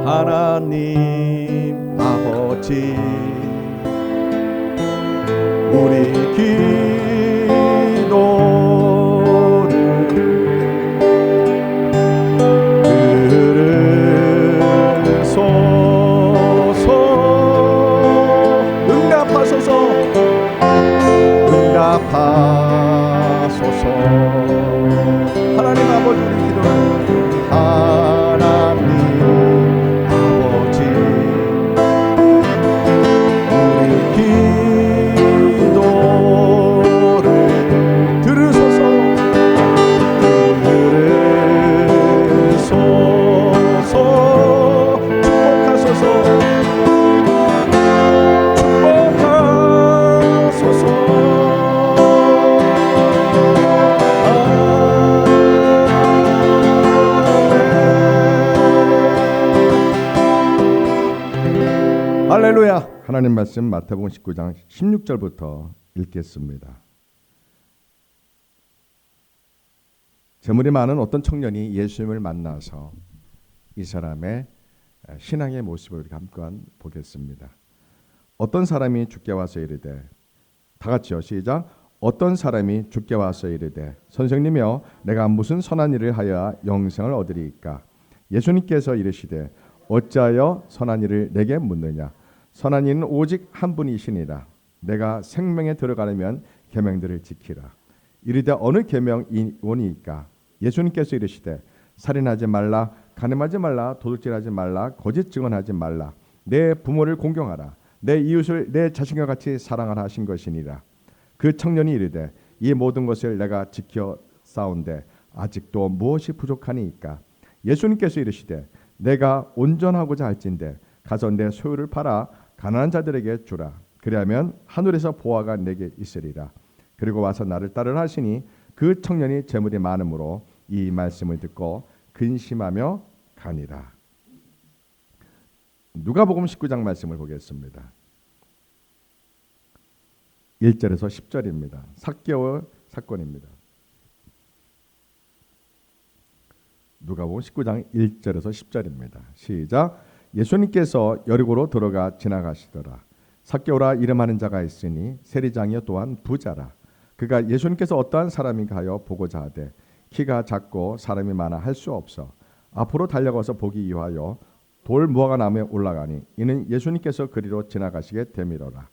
하나님 아버지 우리 기도를 들으소서. 응답하소서. 응답하소서. 하나님 아버지 우리 기도를 하나님 아버지 우리 기도를 들으소서. 들으소서. 축복하소서. 축복하소서. 할렐루야. 하나님 말씀 마태복음 19장 16절부터 읽겠습니다. 재물이 많은 어떤 청년이 예수님을 만나서 이 사람의 신앙의 모습을 우리가 한번 보겠습니다. 어떤 사람이 주께 와서 이르되, 다 같이요, 시작. 어떤 사람이 주께 와서 이르되, 선생님이여 내가 무슨 선한 일을 하여야 영생을 얻으리이까? 예수님께서 이르시되, 어찌하여 선한 일을 내게 묻느냐? 선한 이는 오직 한 분이시니라. 내가 생명에 들어가려면 계명들을 지키라. 이르되 어느 계명이오니이까? 예수님께서 이르시되, 살인하지 말라, 간음하지 말라, 도둑질하지 말라, 거짓 증언하지 말라, 내 부모를 공경하라, 내 이웃을 내 자신과 같이 사랑하라 하신 것이니라. 그 청년이 이르되, 이 모든 것을 내가 지켜 싸운데 아직도 무엇이 부족하니이까? 예수님께서 이르시되, 내가 온전하고자 할진대 가서 내 소유를 팔아 가난한 자들에게 주라. 그리하면 하늘에서 보화가 내게 있으리라. 그리고 와서 나를 따르라 하시니 그 청년이 재물이 많음으로 이 말씀을 듣고 근심하며 가니라. 누가복음 19장 말씀을 보겠습니다. 1절에서 10절입니다. 삭개오 사건입니다. 누가복음 19장 1절에서 10절입니다. 시작. 예수님께서 여리고로 들어가 지나가시더라. 삭개오라 이름하는 자가 있으니 세리장이요 또한 부자라. 그가 예수님께서 어떠한 사람인가 하여 보고자 하되 키가 작고 사람이 많아 할 수 없어 앞으로 달려가서 보기 위하여 돌 무화과 나무에 올라가니 이는 예수님께서 그리로 지나가시게 되밀어라.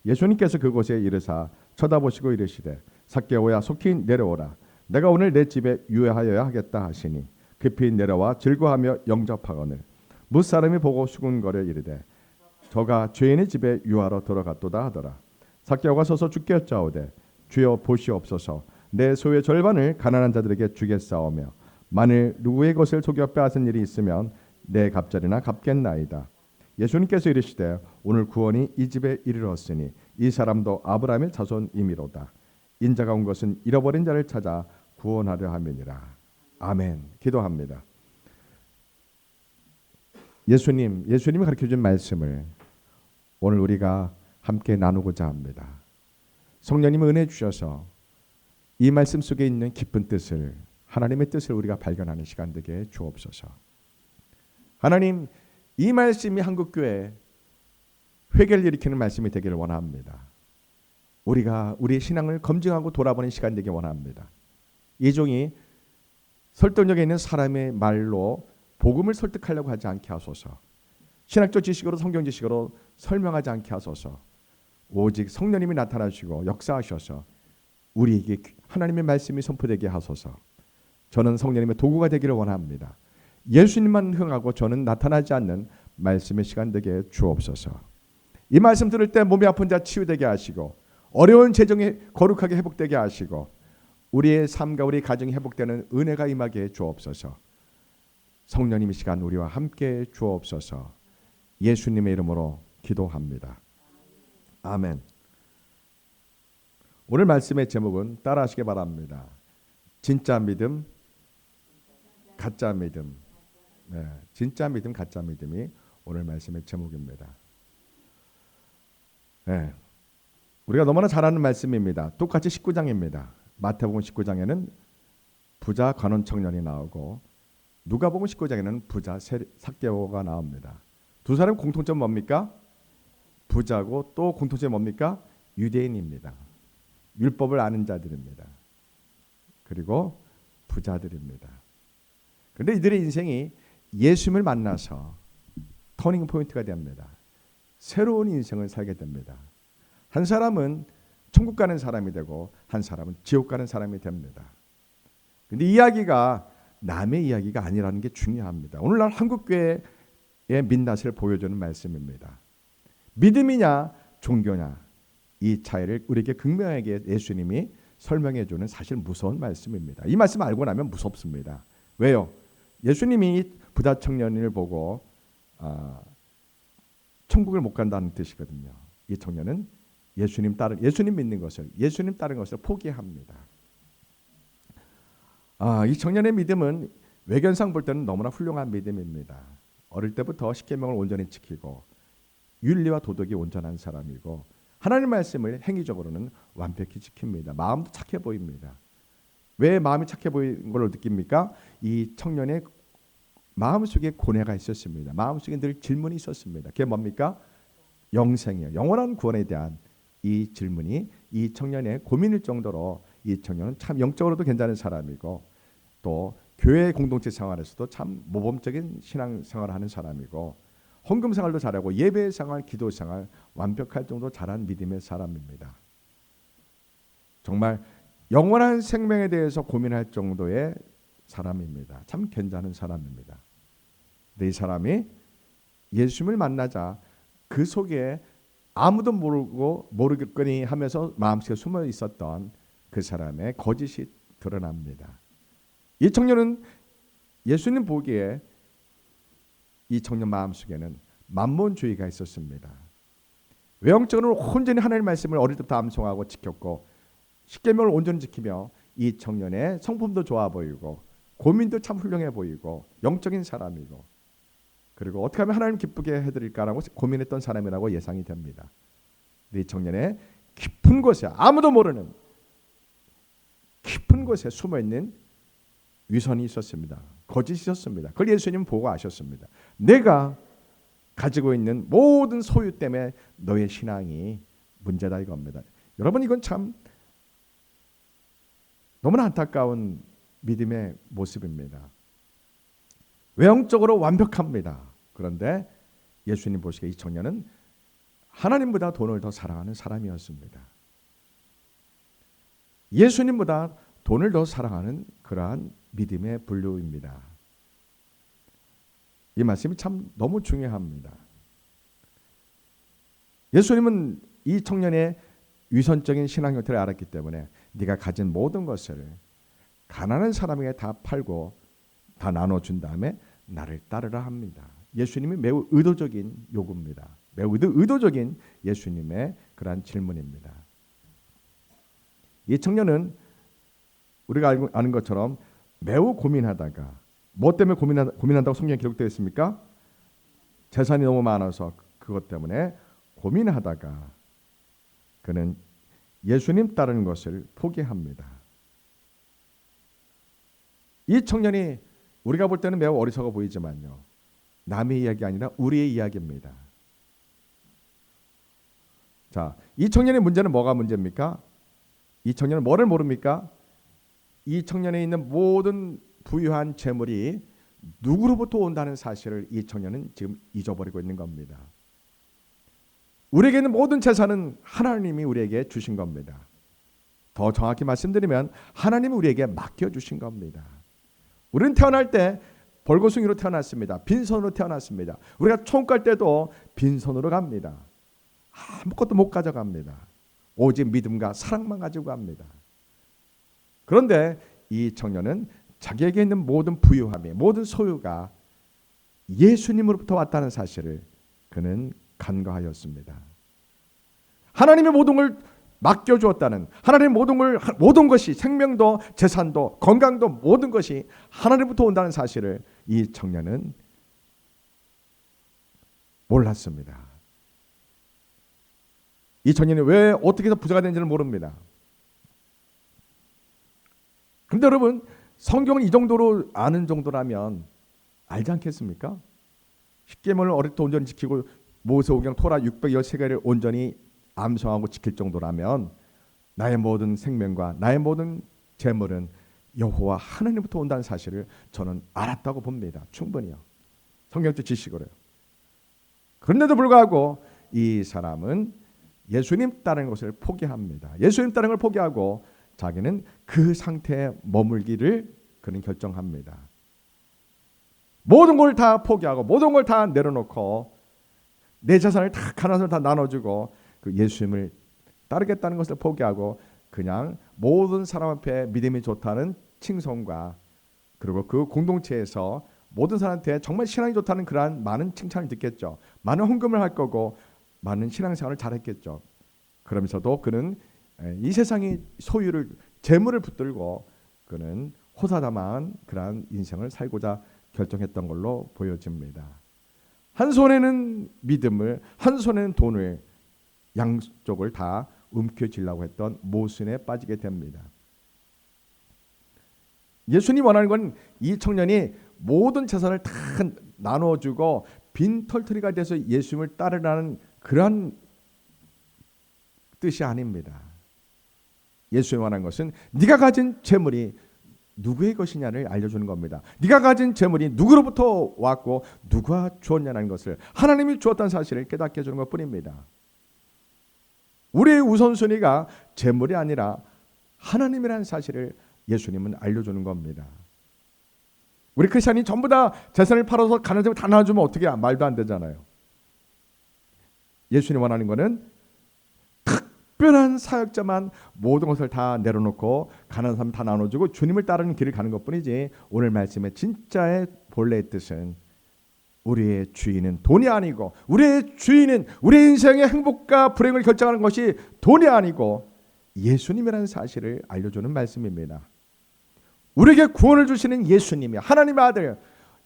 예수님께서 그곳에 이르사 쳐다보시고 이르시되, 삭개오야 속히 내려오라. 내가 오늘 내 집에 유회하여야 하겠다 하시니 급히 내려와 즐거하며 영접하거늘 무사람이 보고 수군거려 이르되, 저가 죄인의 집에 유하러 들어갔도다 하더라. 삭개오가 서서 주께 여짜오되, 주여 보시옵소서. 내 소유의 절반을 가난한 자들에게 주겠사오며 만일 누구의 것을 속여 빼앗은 일이 있으면 내 갑절이나 갚겠나이다. 예수님께서 이르시되, 오늘 구원이 이 집에 이르렀으니 이 사람도 아브라함의 자손이미로다. 인자가 온 것은 잃어버린 자를 찾아 구원하려 함이니라. 아멘. 기도합니다. 예수님이 가르쳐준 말씀을 오늘 우리가 함께 나누고자 합니다. 성령님의 은혜 주셔서 이 말씀 속에 있는 깊은 뜻을, 하나님의 뜻을 우리가 발견하는 시간 되게 주옵소서. 하나님, 이 말씀이 한국교회 회개를 일으키는 말씀이 되기를 원합니다. 우리가 우리의 신앙을 검증하고 돌아보는 시간 되기 원합니다. 이 종이 설득력에 있는 사람의 말로 복음을 설득하려고 하지 않게 하소서. 신학적 지식으로 성경 지식으로 설명하지 않게 하소서. 오직 성령님이 나타나시고 역사하셔서 우리에게 하나님의 말씀이 선포되게 하소서. 저는 성령님의 도구가 되기를 원합니다. 예수님만 흥하고 저는 나타나지 않는 말씀의 시간 되게 주옵소서. 이 말씀 들을 때 몸이 아픈 자 치유되게 하시고 어려운 재정이 거룩하게 회복되게 하시고 우리의 삶과 우리 가정이 회복되는 은혜가 임하게 주옵소서. 성령님 이 시간 우리와 함께 주옵소서. 예수님의 이름으로 기도합니다. 아멘. 오늘 말씀의 제목은 따라하시기 바랍니다. 진짜 믿음, 가짜 믿음. 네, 진짜 믿음, 가짜 믿음이 오늘 말씀의 제목입니다. 네, 우리가 너무나 잘 아는 말씀입니다. 똑같이 19장입니다. 마태복음 19장에는 부자 관원 청년이 나오고 누가복음 19장에는 부자 삭개오가 나옵니다. 두 사람 공통점 뭡니까? 부자고 또 공통점 뭡니까? 유대인입니다. 율법을 아는 자들입니다. 그리고 부자들입니다. 그런데 이들의 인생이 예수님을 만나서 터닝 포인트가 됩니다. 새로운 인생을 살게 됩니다. 한 사람은 천국 가는 사람이 되고 한 사람은 지옥 가는 사람이 됩니다. 그런데 이야기가 남의 이야기가 아니라는 게 중요합니다. 오늘날 한국교회의 민낯을 보여주는 말씀입니다. 믿음이냐 종교냐 이 차이를 우리에게 극명하게 예수님이 설명해 주는 사실 무서운 말씀입니다. 이 말씀 알고 나면 무섭습니다. 왜요? 예수님이 부자 청년을 보고 천국을 못 간다는 뜻이거든요. 이 청년은 예수님 믿는 것을, 예수님 따른 것을 포기합니다. 이 청년의 믿음은 외견상 볼 때는 너무나 훌륭한 믿음입니다. 어릴 때부터 십계명을 온전히 지키고 윤리와 도덕이 온전한 사람이고 하나님 말씀을 행위적으로는 완벽히 지킵니다. 마음도 착해 보입니다. 왜 마음이 착해 보이는 걸 느낍니까? 이 청년의 마음속에 고뇌가 있었습니다. 마음속에 늘 질문이 있었습니다. 그게 뭡니까? 영생이요. 영원한 구원에 대한 이 질문이 이 청년의 고민일 정도로 이 청년은 참 영적으로도 괜찮은 사람이고 또 교회 공동체 생활에서도 참 모범적인 신앙 생활을 하는 사람이고 헌금 생활도 잘하고 예배 생활, 기도 생활 완벽할 정도로 잘한 믿음의 사람입니다. 정말 영원한 생명에 대해서 고민할 정도의 사람입니다. 참 괜찮은 사람입니다. 근데 이 사람이 예수님을 만나자 그 속에 아무도 모르겠거니 하면서 마음속에 숨어 있었던 그 사람의 거짓이 드러납니다. 이 청년은 예수님 보기에 이 청년 마음속에는 만몬주의가 있었습니다. 외형적으로는 온전히 하나님의 말씀을 어릴 때부터 암송하고 지켰고 십계명을 온전히 지키며 이 청년의 성품도 좋아 보이고 고민도 참 훌륭해 보이고 영적인 사람이고 그리고 어떻게 하면 하나님 기쁘게 해드릴까라고 고민했던 사람이라고 예상이 됩니다. 근데 이 청년의 깊은 곳에 아무도 모르는 깊은 곳에 숨어있는 위선이 있었습니다. 거짓이 있었습니다. 그걸 예수님은 보고 아셨습니다. 내가 가지고 있는 모든 소유 때문에 너의 신앙이 문제다 이겁니다. 여러분 이건 참 너무나 안타까운 믿음의 모습입니다. 외형적으로 완벽합니다. 그런데 예수님 보시기에 이 청년은 하나님보다 돈을 더 사랑하는 사람이었습니다. 예수님보다 돈을 더 사랑하는 그러한 믿음의 분류입니다. 이 말씀이 참 너무 중요합니다. 예수님은 이 청년의 위선적인 신앙 형태를 알았기 때문에 네가 가진 모든 것을 가난한 사람에게 다 팔고 다 나눠준 다음에 나를 따르라 합니다. 예수님이 매우 의도적인 요구입니다. 매우 의도적인 예수님의 그러한 질문입니다. 이 청년은 우리가 아는 것처럼 매우 고민하다가 뭐 때문에 고민한다고 성경에 기록되어 있습니까? 재산이 너무 많아서 그것 때문에 고민하다가 그는 예수님 따르는 것을 포기합니다. 이 청년이 우리가 볼 때는 매우 어리석어 보이지만요. 남의 이야기 아니라 우리의 이야기입니다. 자, 이 청년의 문제는 뭐가 문제입니까? 이 청년은 뭐를 모릅니까? 이 청년에 있는 모든 부유한 재물이 누구로부터 온다는 사실을 이 청년은 지금 잊어버리고 있는 겁니다. 우리에게 있는 모든 재산은 하나님이 우리에게 주신 겁니다. 더 정확히 말씀드리면 하나님이 우리에게 맡겨주신 겁니다. 우리는 태어날 때 벌거숭이로 태어났습니다. 빈손으로 태어났습니다. 우리가 총 갈 때도 빈손으로 갑니다. 아무것도 못 가져갑니다. 오직 믿음과 사랑만 가지고 갑니다. 그런데 이 청년은 자기에게 있는 모든 부유함이 모든 소유가 예수님으로부터 왔다는 사실을 그는 간과하였습니다. 하나님의 모든 걸 맡겨주었다는 하나님의 모든 것이 생명도 재산도 건강도 모든 것이 하나님부터 온다는 사실을 이 청년은 몰랐습니다. 이 청년이 왜 어떻게 해서 부자가 되는지를 모릅니다. 그런데 여러분 성경을 이 정도로 아는 정도라면 알지 않겠습니까? 십계명을 어릴 때 온전히 지키고 모세오경 토라 613개를 온전히 암송하고 지킬 정도라면 나의 모든 생명과 나의 모든 재물은 여호와 하나님부터 온다는 사실을 저는 알았다고 봅니다. 충분히요. 성경적 지식으로요. 그런데도 불구하고 이 사람은 예수님 따르는 것을 포기합니다. 예수님 따르는 걸 포기하고 자기는 그 상태에 머물기를 그는 결정합니다. 모든 걸 다 포기하고 모든 걸 다 내려놓고 내 재산을 다 가난을 다 나눠주고 그 예수님을 따르겠다는 것을 포기하고 그냥 모든 사람 앞에 믿음이 좋다는 칭송과 그리고 그 공동체에서 모든 사람한테 정말 신앙이 좋다는 그러한 많은 칭찬을 듣겠죠. 많은 헌금을 할 거고 많은 신앙생활을 잘했겠죠. 그러면서도 그는 이 세상의 소유를 재물을 붙들고 그는 호사다마한 그러한 인생을 살고자 결정했던 걸로 보여집니다. 한 손에는 믿음을 한 손에는 돈을 양쪽을 다 움켜쥐려고 했던 모순에 빠지게 됩니다. 예수님 원하는 건 이 청년이 모든 재산을 다 나눠주고 빈털터리가 돼서 예수님을 따르라는 그런 뜻이 아닙니다. 예수님 원하는 것은 네가 가진 재물이 누구의 것이냐를 알려주는 겁니다. 네가 가진 재물이 누구로부터 왔고 누가 주었냐는 것을 하나님이 주었다는 사실을 깨닫게 해주는 것뿐입니다. 우리의 우선순위가 재물이 아니라 하나님이라는 사실을 예수님은 알려주는 겁니다. 우리 크리스찬이 전부 다 재산을 팔아서 가난한 사람을 다 나눠주면 어떻게 말도 안 되잖아요. 예수님 원하는 것은 특별한 사역자만 모든 것을 다 내려놓고 가난한 사람 다 나눠주고 주님을 따르는 길을 가는 것뿐이지 오늘 말씀의 진짜의 본래의 뜻은 우리의 주인은 돈이 아니고 우리의 주인은 우리의 인생의 행복과 불행을 결정하는 것이 돈이 아니고 예수님이라는 사실을 알려주는 말씀입니다. 우리에게 구원을 주시는 예수님이 하나님의 아들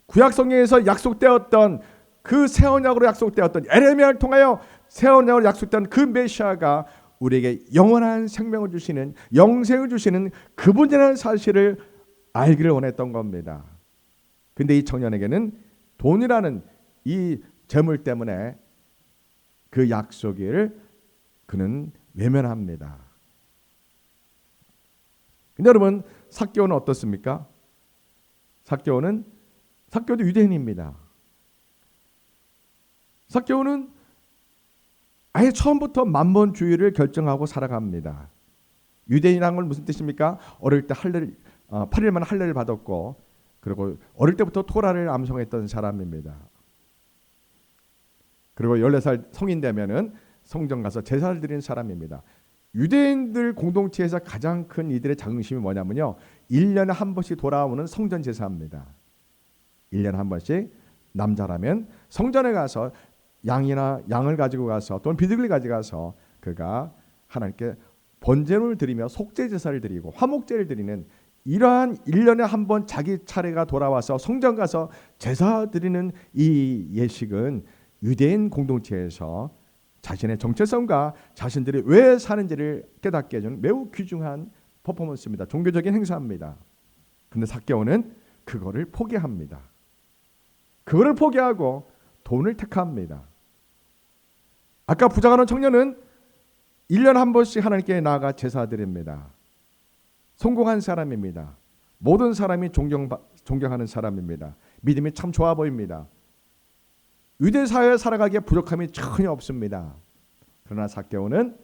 구약성경에서 약속되었던 그 새 언약으로 약속되었던 에레미야를 통하여 새 언약으로 약속된 그 메시아가 우리에게 영원한 생명을 주시는 영생을 주시는 그분이라는 사실을 알기를 원했던 겁니다. 근데 이 청년에게는 돈이라는 이 재물 때문에 그 약속을 그는 외면합니다. 근데 여러분 삭개오는 어떻습니까? 삭개오도 유대인입니다. 삭개오는 아예 처음부터 만본주의를 결정하고 살아갑니다. 유대인이라는 건 무슨 뜻입니까? 어릴 때 8일만 할례를 받았고 그리고 어릴 때부터 토라를 암송했던 사람입니다. 그리고 14살 성인 되면은 성전 가서 제사를 드리는 사람입니다. 유대인들 공동체에서 가장 큰 이들의 자긍심이 뭐냐면요. 1년에 한 번씩 돌아오는 성전 제사입니다. 1년에 한 번씩 남자라면 성전에 가서 양을 가지고 가서 또는 비둘기를 가져가서 그가 하나님께 번제물을 드리며 속죄 제사를 드리고 화목제를 드리는 이러한 1년에 한 번 자기 차례가 돌아와서 성전 가서 제사 드리는 이 예식은 유대인 공동체에서 자신의 정체성과 자신들이 왜 사는지를 깨닫게 해주는 매우 귀중한 퍼포먼스입니다. 종교적인 행사입니다. 근데 삭개오는 그거를 포기합니다. 그거를 포기하고 돈을 택합니다. 아까 부자가는 청년은 1년에 한 번씩 하나님께 나아가 제사 드립니다. 성공한 사람입니다. 모든 사람이 존경하는 사람입니다. 믿음이 참 좋아 보입니다. 유대 사회에 살아가기에 부족함이 전혀 없습니다. 그러나 삭개오는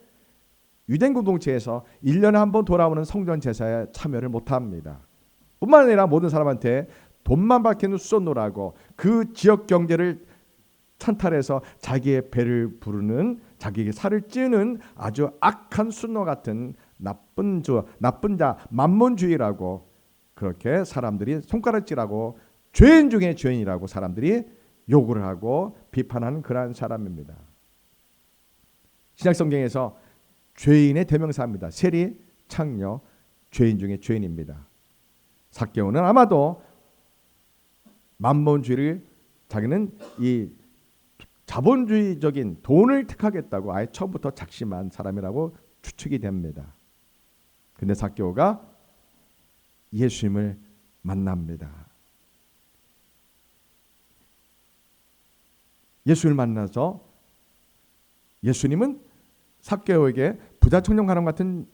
유대인 공동체에서 1년에 한 번 돌아오는 성전 제사에 참여를 못합니다. 뿐만 아니라 모든 사람한테 돈만 밝히는 수선노라고 그 지역 경제를 찬탈해서 자기의 배를 부르는 자기에게 살을 찌는 아주 악한 순노 같은 나쁜 자 만몬주의라고 그렇게 사람들이 손가락질하고 죄인 중에 죄인이라고 사람들이 욕을 하고 비판하는 그러한 사람입니다. 신약성경에서 죄인의 대명사입니다. 세리, 창녀, 죄인 중에 죄인입니다. 삭개오는 아마도 만몬주의를 자기는 이 자본주의적인 돈을 택하겠다고 아예 처음부터 작심한 사람이라고 추측이 됩니다. 근데 삭개오가 예수님을 만납니다. 예수를 만나서 예수님은 삭개오에게 부자 청년 가람 같은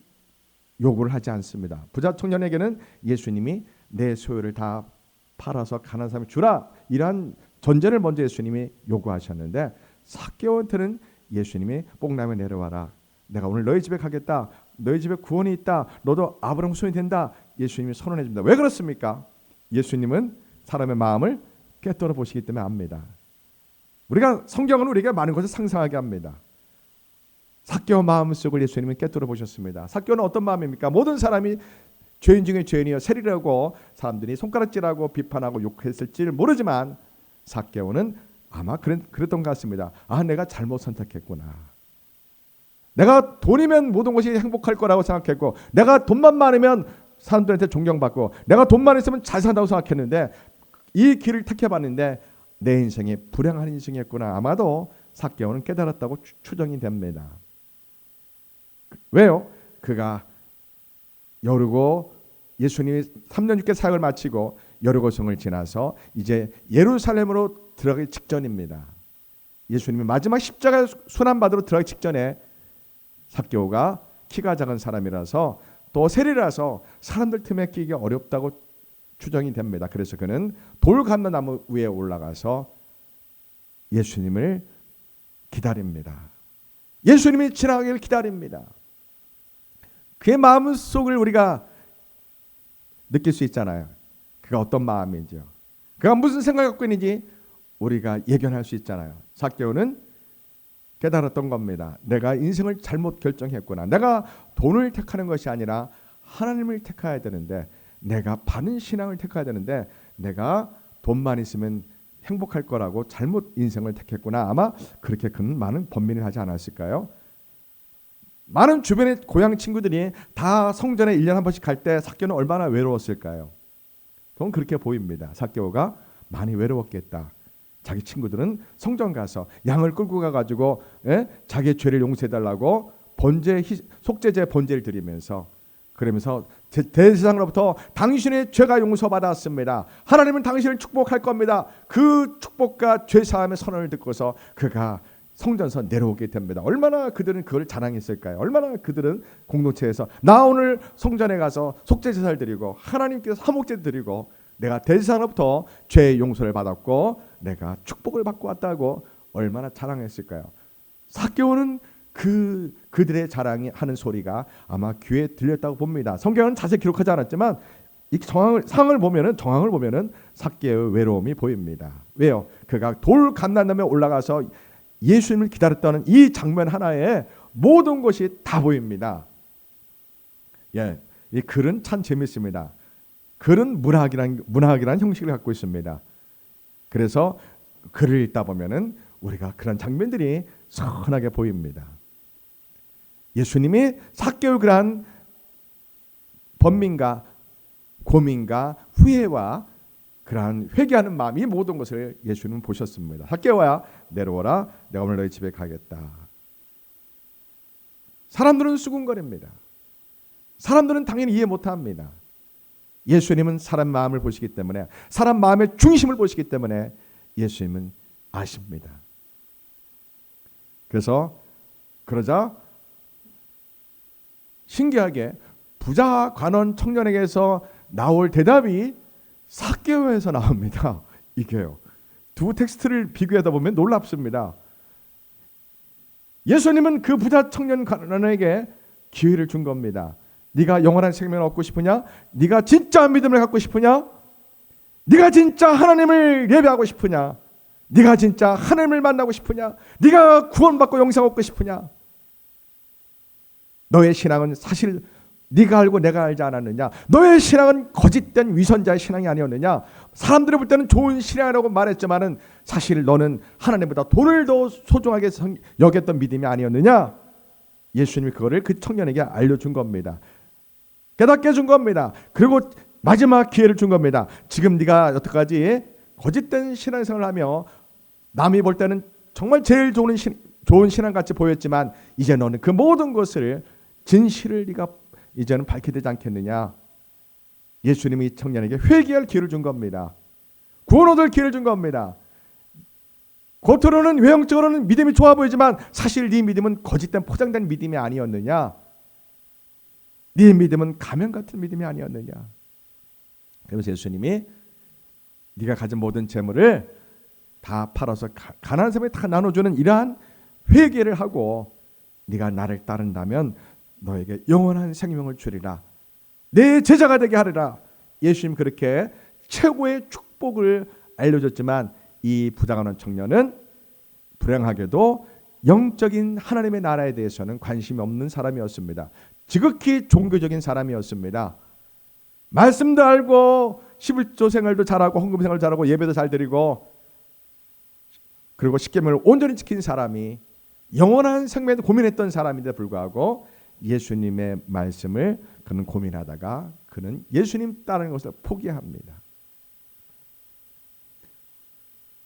요구를 하지 않습니다. 부자 청년에게는 예수님이 내 소유를 다 팔아서 가난한 사람에 주라, 이러한 전제를 먼저 예수님이 요구하셨는데, 삭개오한테는 예수님이 뽕나무 내려와라, 내가 오늘 너희 집에 가겠다, 너희 집에 구원이 있다, 너도 아브라함 후손이 된다, 예수님이 선언해 줍니다. 왜 그렇습니까? 예수님은 사람의 마음을 꿰뚫어 보시기 때문에 압니다. 우리가 성경은 우리에게 많은 것을 상상하게 합니다. 삭개오 마음속을 예수님은 꿰뚫어 보셨습니다. 삭개오는 어떤 마음입니까? 모든 사람이 죄인 중에 죄인이여 세리라고 사람들이 손가락질하고 비판하고 욕했을지를 모르지만, 삭개오는 아마 그랬던 것 같습니다. 아, 내가 잘못 선택했구나. 내가 돈이면 모든 것이 행복할 거라고 생각했고, 내가 돈만 많으면 사람들한테 존경받고, 내가 돈만 있으면 잘 산다고 생각했는데, 이 길을 택해봤는데 내 인생이 불행한 인생이었구나. 아마도 삭개오는 깨달았다고 추정이 됩니다. 왜요? 그가 여리고, 예수님이 3년 6개월 사역을 마치고 여리고성을 지나서 이제 예루살렘으로 들어가기 직전입니다. 예수님이 마지막 십자가 순환받으러 들어가기 직전에 삭개오가 키가 작은 사람이라서 또 세리라서 사람들 틈에 끼기 어렵다고 추정이 됩니다. 그래서 그는 돌 감는 나무 위에 올라가서 예수님을 기다립니다. 예수님이 지나가기를 기다립니다. 그의 마음속을 우리가 느낄 수 있잖아요. 그가 어떤 마음인지요. 그가 무슨 생각을 갖고 있는지 우리가 예견할 수 있잖아요. 삭개오는 깨달았던 겁니다. 내가 인생을 잘못 결정했구나. 내가 돈을 택하는 것이 아니라 하나님을 택해야 되는데, 내가 바른 신앙을 택해야 되는데, 내가 돈만 있으면 행복할 거라고 잘못 인생을 택했구나. 아마 그렇게 그는 많은 번민을 하지 않았을까요? 많은 주변의 고향 친구들이 다 성전에 1년에 한 번씩 갈 때 삭개오는 얼마나 외로웠을까요? 저는 그렇게 보입니다. 삭개오가 많이 외로웠겠다. 자기 친구들은 성전 가서 양을 끌고 가가지고 자기의 죄를 용서해달라고 속죄제 번제를 드리면서, 그러면서 대제사장으로부터 당신의 죄가 용서받았습니다. 하나님은 당신을 축복할 겁니다. 그 축복과 죄사함의 선언을 듣고서 그가 성전에서 내려오게 됩니다. 얼마나 그들은 그걸 자랑했을까요? 얼마나 그들은 공동체에서 나 오늘 성전에 가서 속죄제사를 드리고 하나님께서 화목제 드리고 내가 대제사장으로부터 죄의 용서를 받았고 내가 축복을 받고 왔다고 얼마나 자랑했을까요? 삭개오는 그들의 자랑이 하는 소리가 아마 귀에 들렸다고 봅니다. 성경은 자세히 기록하지 않았지만 이 정황을 보면은 삭개오의 외로움이 보입니다. 왜요? 그가 돌 감난나무에 올라가서 예수님을 기다렸다는 이 장면 하나에 모든 것이 다 보입니다. 예, 이 글은 참 재밌습니다. 글은 문학이라는 형식을 갖고 있습니다. 그래서 글을 읽다 보면은 우리가 그런 장면들이 선하게 보입니다. 예수님이 삭개오의 그러한 번민과 고민과 후회와 그러한 회개하는 마음이 모든 것을 예수님은 보셨습니다. 삭개오야 내려오라, 내가 오늘 너희 집에 가겠다. 사람들은 수군거립니다. 사람들은 당연히 이해 못합니다. 예수님은 사람 마음을 보시기 때문에, 사람 마음의 중심을 보시기 때문에 예수님은 아십니다. 그러자 신기하게 부자 관원 청년에게서 나올 대답이 삭개오에서 나옵니다. 이게요. 두 텍스트를 비교하다 보면 놀랍습니다. 예수님은 그 부자 청년 관원에게 기회를 준 겁니다. 네가 영원한 생명을 얻고 싶으냐? 네가 진짜 믿음을 갖고 싶으냐? 네가 진짜 하나님을 예배하고 싶으냐? 네가 진짜 하나님을 만나고 싶으냐? 네가 구원받고 영생 얻고 싶으냐? 너의 신앙은 사실 네가 알고 내가 알지 않았느냐? 너의 신앙은 거짓된 위선자의 신앙이 아니었느냐? 사람들이 볼 때는 좋은 신앙이라고 말했지만은 사실 너는 하나님보다 돈을 더 소중하게 여겼던 믿음이 아니었느냐? 예수님이 그거를 그 청년에게 알려준 겁니다. 깨닫게 해준 겁니다. 그리고 마지막 기회를 준 겁니다. 지금 네가 여태까지 거짓된 신앙생활을 하며 남이 볼 때는 정말 제일 좋은 신앙같이 보였지만 이제 너는 그 모든 것을 진실을 네가 이제는 밝혀야 되지 않겠느냐. 예수님이 이 청년에게 회개할 기회를 준 겁니다. 구원 얻을 기회를 준 겁니다. 겉으로는 외형적으로는 믿음이 좋아 보이지만 사실 네 믿음은 거짓된 포장된 믿음이 아니었느냐? 네 믿음은 가면 같은 믿음이 아니었느냐? 그래서 예수님이 네가 가진 모든 재물을 다 팔아서 가난한 사람에게 다 나눠주는 이러한 회개를 하고 네가 나를 따른다면 너에게 영원한 생명을 주리라. 내 제자가 되게 하리라. 예수님 그렇게 최고의 축복을 알려줬지만 이 부자가난 청년은 불행하게도 영적인 하나님의 나라에 대해서는 관심이 없는 사람이었습니다. 지극히 종교적인 사람이었습니다. 말씀도 알고 11조 생활도 잘하고 헌금 생활도 잘하고 예배도 잘 드리고 그리고 십계명을 온전히 지킨 사람이 영원한 생명에 고민했던 사람인데 불구하고 예수님의 말씀을 그는 고민하다가 그는 예수님 따르는 것을 포기합니다.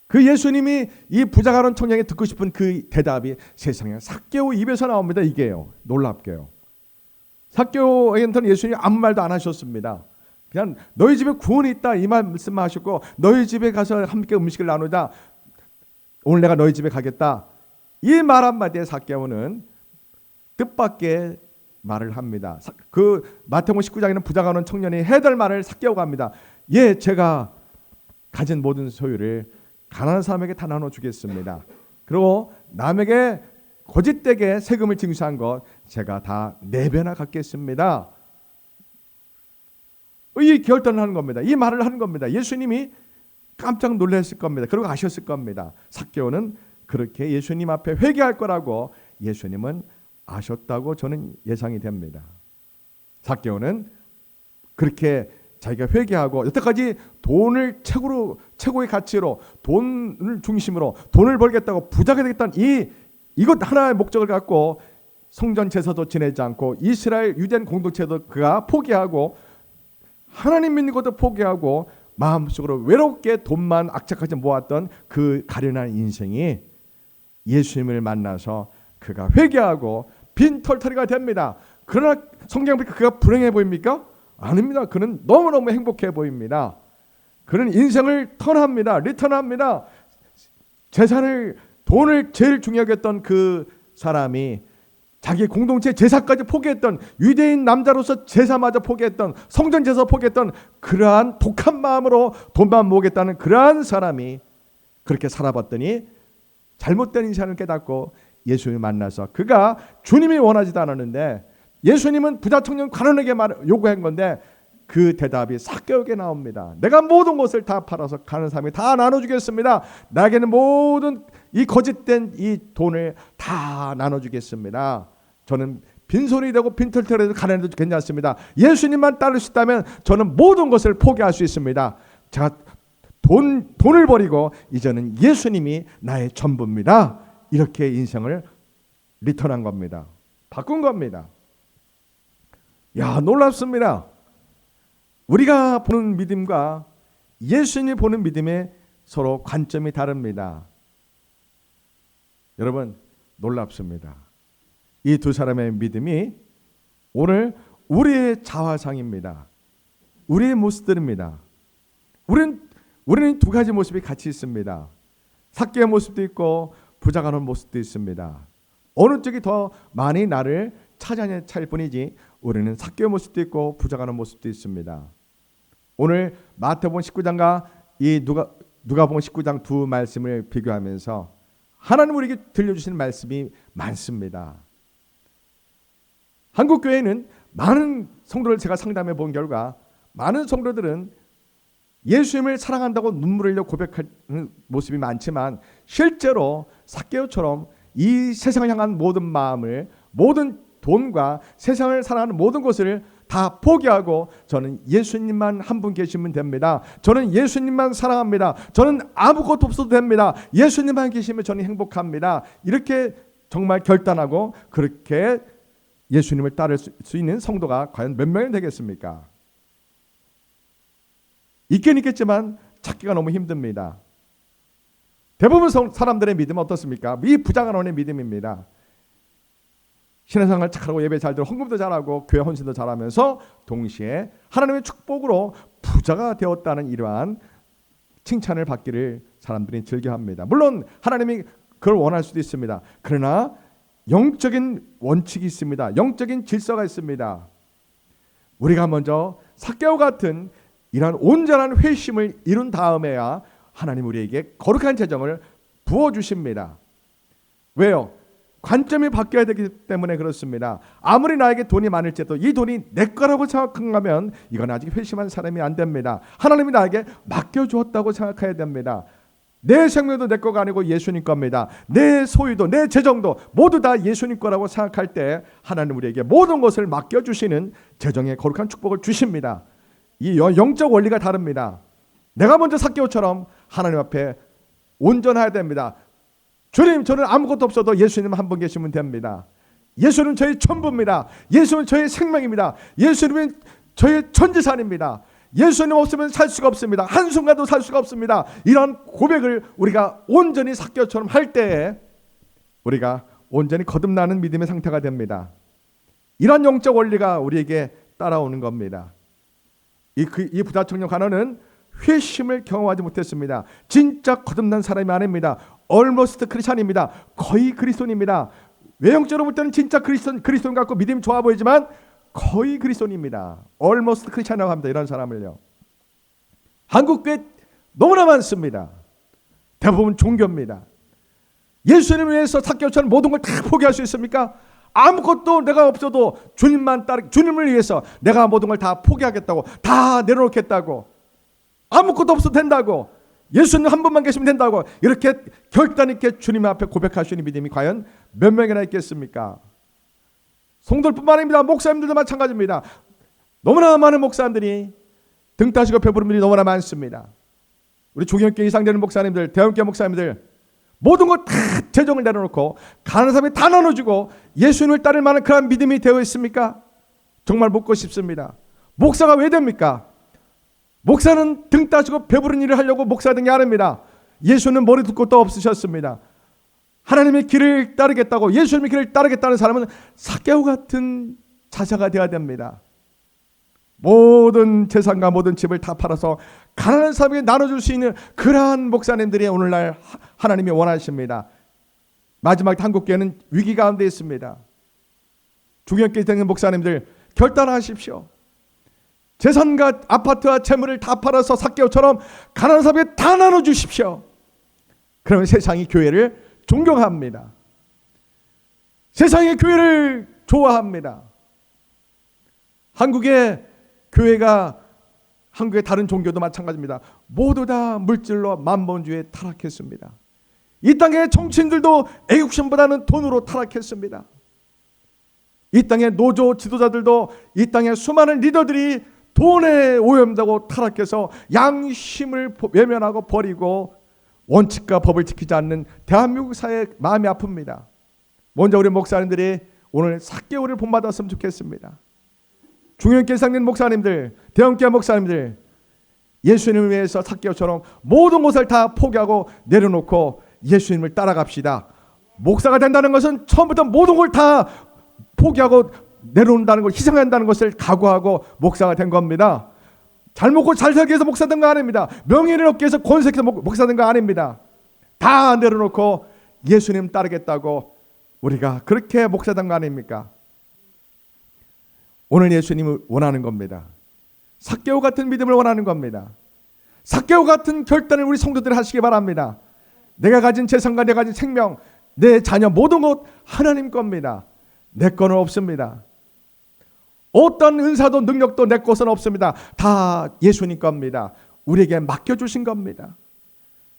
그 예수님이 이 부자가난 청년이 듣고 싶은 그 대답이 세상에 삭개오 입에서 나옵니다. 이게요. 놀랍게요. 삭개오에게는 예수님이 아무 말도 안 하셨습니다. 그냥 너희 집에 구원이 있다 이 말씀만 하셨고 너희 집에 가서 함께 음식을 나누자. 오늘 내가 너희 집에 가겠다. 이 말 한마디에 삭개오는 뜻밖의 말을 합니다. 그 마태복음 19장에는 부자가난 청년이 해야 될 말을 삭개오가 합니다. 예, 제가 가진 모든 소유를 가난한 사람에게 다 나눠주겠습니다. 그리고 남에게 거짓되게 세금을 징수한 것 제가 다 4배나 갚겠습니다. 이 결단을 하는 겁니다. 이 말을 하는 겁니다. 예수님이 깜짝 놀랐을 겁니다. 그리고 아셨을 겁니다. 삭개오는 그렇게 예수님 앞에 회개할 거라고 예수님은 아셨다고 저는 예상이 됩니다. 삭개오는 그렇게 자기가 회개하고 여태까지 돈을 최고의 가치로 돈을 중심으로 돈을 벌겠다고 부자가 되겠다는 이것 하나의 목적을 갖고 성전 제사도 지내지 않고 이스라엘 유대인 공동체도 그가 포기하고 하나님 믿는 것도 포기하고 마음속으로 외롭게 돈만 악착같이 모았던 그 가련한 인생이 예수님을 만나서 그가 회개하고 빈털터리가 됩니다. 그러나 성경 보니까 그가 불행해 보입니까? 아닙니다. 그는 너무너무 행복해 보입니다. 그는 인생을 턴합니다. 리턴합니다. 돈을 제일 중요하게 했던 그 사람이 자기 공동체 제사까지 포기했던 유대인 남자로서 제사마저 포기했던 성전 제사 포기했던 그러한 독한 마음으로 돈만 모으겠다는 그러한 사람이 그렇게 살아봤더니 잘못된 인생을 깨닫고 예수님을 만나서 그가 주님이 원하지도 않았는데 예수님은 부자 청년 가난하게 요구한 건데 그 대답이 삭개오에게 나옵니다. 내가 모든 것을 다 팔아서 가는 사람이 다 나눠주겠습니다. 나에게는 모든 이 거짓된 이 돈을 다 나눠주겠습니다. 저는 빈손이 되고 빈털터리도 가난해도 괜찮습니다. 예수님만 따를 수 있다면 저는 모든 것을 포기할 수 있습니다. 제가 돈을 버리고 이제는 예수님이 나의 전부입니다. 이렇게 인생을 리턴한 겁니다. 바꾼 겁니다. 야, 놀랍습니다. 우리가 보는 믿음과 예수님이 보는 믿음의 서로 관점이 다릅니다. 여러분, 놀랍습니다. 이 두 사람의 믿음이 오늘 우리의 자화상입니다. 우리의 모습들입니다. 우리는 두 가지 모습이 같이 있습니다. 삭개의 모습도 있고 부자가난 모습도 있습니다. 어느 쪽이 더 많이 나를 찾아낼 뿐이지 우리는 삭개의 모습도 있고 부자가난 모습도 있습니다. 오늘 마태복음 19장과 이 누가복음 19장 두 말씀을 비교하면서 하나님 우리에게 들려주시는 말씀이 많습니다. 한국 교회는 많은 성도를 제가 상담해 본 결과 많은 성도들은 예수님을 사랑한다고 눈물을 흘려 고백하는 모습이 많지만 실제로 삭개오처럼 이 세상을 향한 모든 마음을 모든 돈과 세상을 사랑하는 모든 것을 다 포기하고 저는 예수님만 한 분 계시면 됩니다. 저는 예수님만 사랑합니다. 저는 아무것도 없어도 됩니다. 예수님만 계시면 저는 행복합니다. 이렇게 정말 결단하고 그렇게 예수님을 따를 수 있는 성도가 과연 몇 명이 되겠습니까? 있긴 있겠지만 찾기가 너무 힘듭니다. 대부분 사람들의 믿음은 어떻습니까? 이 부자가난의 믿음입니다. 신앙생활 잘하고 예배 잘 들고 헌금도 잘하고 교회 헌신도 잘하면서 동시에 하나님의 축복으로 부자가 되었다는 이러한 칭찬을 받기를 사람들이 즐겨합니다. 물론 하나님이 그걸 원할 수도 있습니다. 그러나 영적인 원칙이 있습니다. 영적인 질서가 있습니다. 우리가 먼저 삭개오 같은 이러한 온전한 회심을 이룬 다음에야 하나님 우리에게 거룩한 재정을 부어주십니다. 왜요? 관점이 바뀌어야 되기 때문에 그렇습니다. 아무리 나에게 돈이 많을지라도 이 돈이 내 거라고 생각하면 이건 아직 회심한 사람이 안 됩니다. 하나님이 나에게 맡겨주었다고 생각해야 됩니다. 내 생명도 내 거가 아니고 예수님 겁니다. 내 소유도 내 재정도 모두 다 예수님 거라고 생각할 때 하나님 우리에게 모든 것을 맡겨주시는 재정의 거룩한 축복을 주십니다. 이 영적 원리가 다릅니다. 내가 먼저 삭개오처럼 하나님 앞에 온전해야 됩니다. 주님, 저는 아무것도 없어도 예수님 한 분 계시면 됩니다. 예수는 저의 전부입니다. 예수는 저의 생명입니다. 예수님은 저의 전 재산입니다. 예수님 없으면 살 수가 없습니다. 한순간도 살 수가 없습니다. 이런 고백을 우리가 온전히 삭개오처럼 할 때에 우리가 온전히 거듭나는 믿음의 상태가 됩니다. 이런 영적 원리가 우리에게 따라오는 겁니다. 이 부자 청년 간호는 회심을 경험하지 못했습니다. 진짜 거듭난 사람이 아닙니다. almost 크리스찬입니다. 거의 그리스도인입니다. 외형적으로 볼 때는 진짜 그리스도인 같고 믿음이 좋아 보이지만 거의 그리스도인입니다. almost 크리스찬이라고 합니다. 이런 사람을요. 한국 교회 너무나 많습니다. 대부분 종교입니다. 예수님을 위해서 삭개오처럼 모든 걸 다 포기할 수 있습니까? 아무것도 내가 없어도 주님을 위해서 내가 모든 걸 다 포기하겠다고, 다 내려놓겠다고, 아무것도 없어도 된다고, 예수님 한 분만 계시면 된다고 이렇게 결단 있게 주님 앞에 고백할 수 있는 믿음이 과연 몇 명이나 있겠습니까? 성도들뿐만 아닙니다. 목사님들도 마찬가지입니다. 너무나 많은 목사님들이 등 따시고 배부른 분들이 너무나 많습니다. 우리 중형교 이상 되는 목사님들, 대형교 목사님들 모든 것 다 재정을 내려놓고 가난한 사람이 다 나눠주고 예수님을 따를 만한 그런 믿음이 되어 있습니까? 정말 묻고 싶습니다. 목사가 왜 됩니까? 목사는 등 따시고 배부른 일을 하려고 목사 된 게 아닙니다. 예수는 머리 두 곳도 없으셨습니다. 하나님의 길을 따르겠다고, 예수님의 길을 따르겠다는 사람은 삭개오 같은 자세가 되어야 됩니다. 모든 재산과 모든 집을 다 팔아서 가난한 사람에게 나눠줄 수 있는 그러한 목사님들이 오늘날 하나님이 원하십니다. 마지막 한국교회는 위기 가운데 있습니다. 중형교회 되는 목사님들 결단하십시오. 재산과 아파트와 재물을 다 팔아서 삭개오처럼 가난한 사람에게 다 나눠주십시오. 그러면 세상이 교회를 존경합니다. 세상이 교회를 좋아합니다. 한국의 교회가 한국의 다른 종교도 마찬가지입니다. 모두 다 물질로 만본주의에 타락했습니다. 이 땅의 정치인들도 애국심보다는 돈으로 타락했습니다. 이 땅의 노조 지도자들도 이 땅의 수많은 리더들이 돈에 오염되고 타락해서 양심을 외면하고 버리고 원칙과 법을 지키지 않는 대한민국 사회의 마음이 아픕니다. 먼저 우리 목사님들이 오늘 삭개오를 본받았으면 좋겠습니다. 중형교회 상인 목사님들, 대형교회 목사님들, 예수님을 위해서 삭개오처럼 모든 것을 다 포기하고 내려놓고 예수님을 따라갑시다. 목사가 된다는 것은 처음부터 모든 걸 다 포기하고 내려놓는다는 걸, 희생한다는 것을 각오하고 목사가 된 겁니다. 잘 먹고 잘 살기 위해서 목사 된 거 아닙니다. 명예를 얻기 위해서 권세해서 목사 된 거 아닙니다. 다 내려놓고 예수님 따르겠다고 우리가 그렇게 목사 된 거 아닙니까? 오늘 예수님을 원하는 겁니다. 삭개오 같은 믿음을 원하는 겁니다. 삭개오 같은 결단을 우리 성도들이 하시기 바랍니다. 내가 가진 재산과 내가 가진 생명, 내 자녀 모든 것 하나님 겁니다. 내 거는 없습니다. 어떤 은사도 능력도 내 것은 없습니다. 다 예수님 겁니다. 우리에게 맡겨주신 겁니다.